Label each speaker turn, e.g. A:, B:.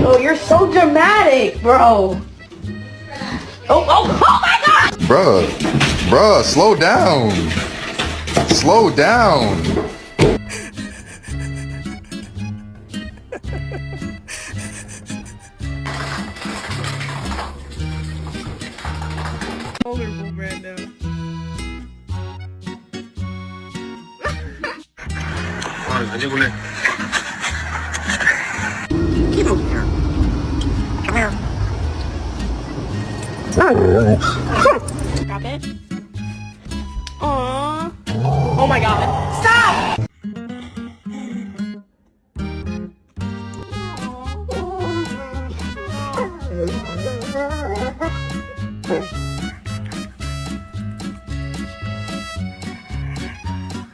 A: Oh, you're so dramatic, bro. Oh my God!
B: Bruh, slow down. Slow down.
A: Vulnerable right now. Get over here. Come here. Stop it. Aww. Oh my God. Stop!